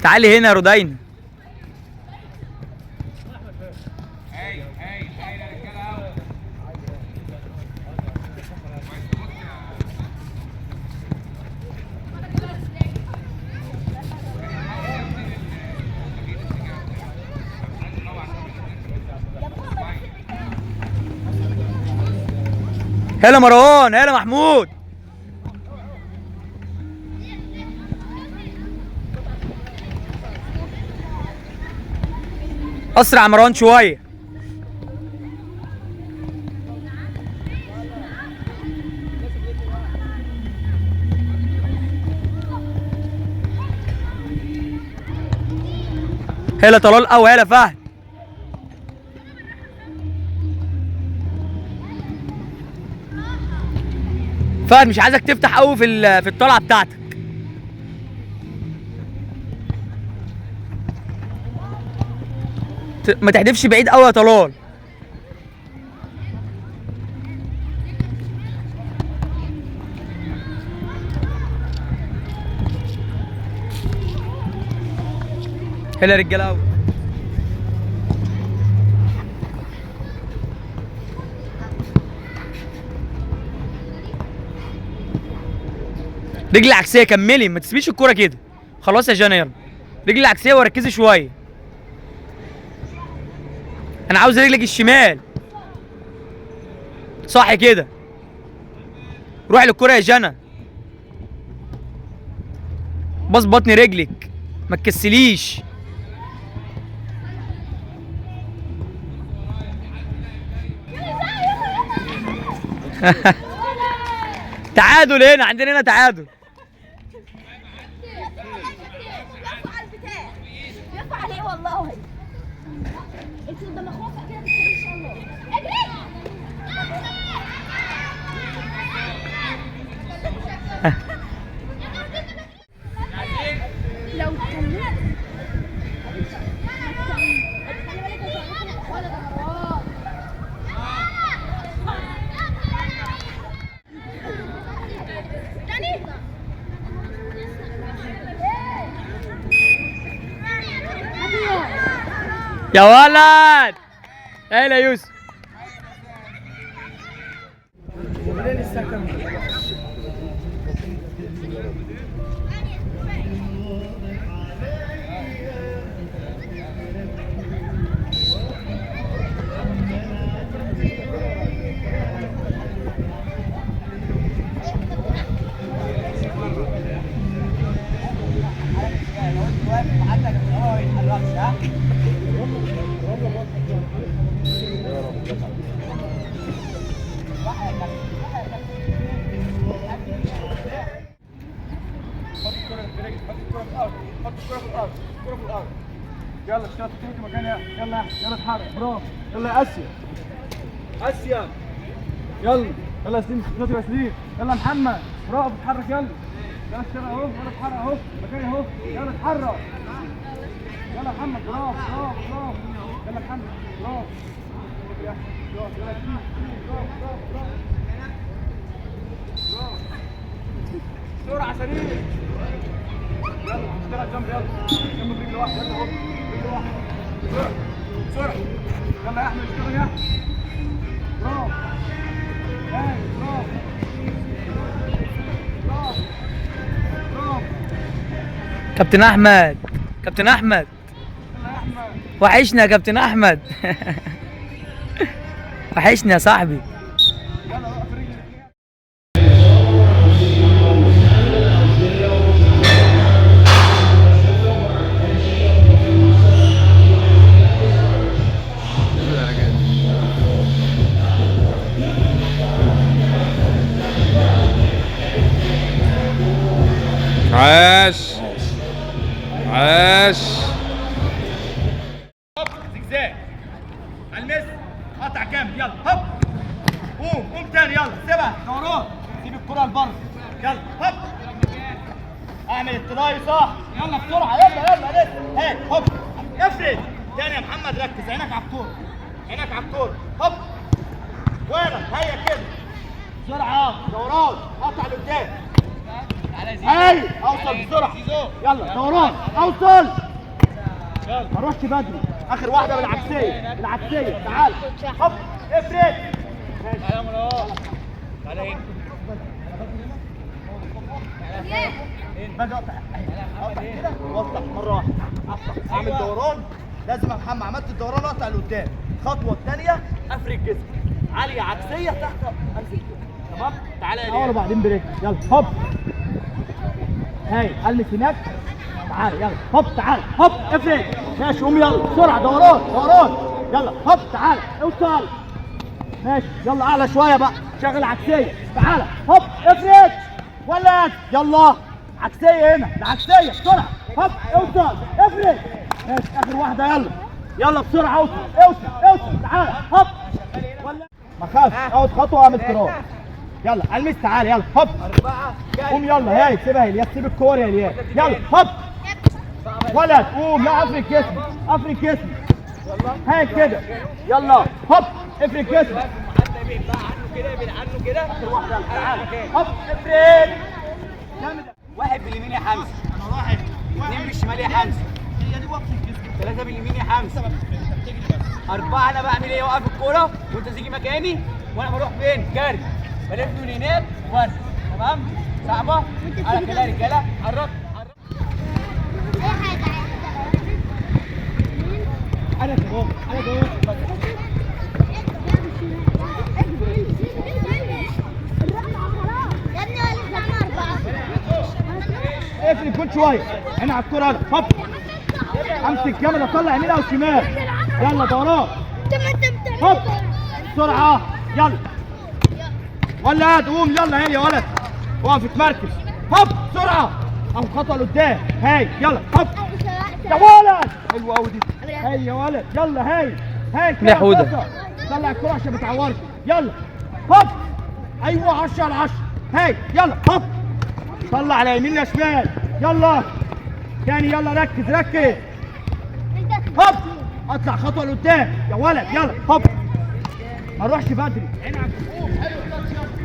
تعالي هنا يا رودين. هلا مروان، هلا محمود. اسرع مروان شويه. هلا طلال او هلا فهد. فهد مش عايزك تفتح قوي في الطلعه بتاعتك. ما تحدفش بعيد قوي يا طلال. هلا يا رجاله قوي. رجل عكسيه كملي، ما تسيبيش الكوره كده. خلاص يا جانا يلا. رجل عكسيه وركزي شويه. انا عاوز رجلك الشمال. صح كده. روحي للكوره يا جانا. بص بطن رجلك، ما تكسليش. تعادل هنا، عندنا هنا تعادل. يرفع عليه والله. انت لما اخوفك كده ان شاء الله. اجري. لو كملت يا ولد. ايه يا يوسف. يلا اشتغل في مكانها. يلا يلا اتحرك. برافو. يلا يا اسيا. اسيا. يلا يلا يا سليم. شاطر يا سليم. يلا يا محمد. برافو اتحرك. يلا يلا اشتغل اهو. يلا اتحرك اهو. مكاني اهو. يلا اتحرك. يلا يا محمد. برافو برافو برافو. يلا يا محمد. برافو. يلا يا سليم. برافو برافو برافو. برافو. بسرعة سليم. يلا اشتغل جنب. يلا جنب برجل واحدة. يلا اهو. برجل واحدة. بسرعة بسرعة. يلا يا احمد اشتغل يا احمد. برافو. هاي برافو. برافو. برافو. كابتن احمد، كابتن احمد. يلا يا احمد. وحشنا يا كابتن احمد. وحشنا يا صاحبي. يلا وقف رجلك. عاش عاش. هوب زجزاج على المس. قطع كامل. يلا هوب. قوم قوم تاني. يلا سيبها دوران. سيب الكرة لبره. يلا هوب. اعمل التراي صح. يلا بسرعة. يلا يلا لسه. هاي هوب. افرد تاني يا محمد. ركز. عينك على الكورة. عينك على الكورة. هوب. وينك. هيا كده بسرعة. دوران. قطع لقدام. اي اوصل بسرعه يلا دوران اوصل ما اروحش بدري اخر واحده بالعكسيه تعال هوب افرد باجي اقطع كده واطلع مره واحده اعمل دوران لازم يا محمد عملت الدوران اقطع لقدام الخطوه الثانيه افرد جسمي عاليه عكسيه تحت انزل تمام تعالى يا اول وبعدين بريك يلا هوب هاي المس هناك تعال يلا هوب تعال هوب افرد ماشي قوم يلا بسرعه دوران يلا هوب تعال اوصل ماشي يلا اعلى شويه بقى شغل عكسيه تعال هوب افرد ولد يلا عكسيه هنا العكسيه بسرعه هوب اوصل افرد ماشي اخر واحده يلا بسرعه اوصل تعال هوب ولا ما خافش اخد خطوه واعمل كراس يلا المس تعال يلا هوب قوم يلا هاي سيبها الياس سيب الكور يا الياس يلا هوب ولد قوم لا افرد جسمي هاي كده يلا هوب افرد جسمك ابعد عنه كده اخر واحده تعال هوب افرد واحد باليمين يا حمزه اثنين بالشمال يا حمزه هي دي وقت الجسم ثلاثه باليمين يا حمزه اربعه انا بعمل ايه اوقف الكوره وانت تيجي مكاني وانا بروح فين جري بلف من هناك وارجع تمام صعبه على كده يا رجاله قرب اي حاجه انا جوه اقفل الجول شويه هنا على الكوره هوب امسك الكاميرا طلع يمين او شمال يلا دوران هوب بسرعه يلا ولد قوم يلا هي يا ولد اقف اتمركز هوب بسرعه او خطوه لقدام هاي يلا هوب يا ولد حلوه قوي دي هاي يا ولد يلا هاي يا حوده طلع الكوره عشان ما تعورش يلا هوب ايوه 10 على 10 هاي يلا هوب طلع على يمين يا شمال يلا تاني يلا ركز هوب اطلع خطوه لقدام يا ولد يلا هوب ما نروحش بدري عين على الجمهور حلو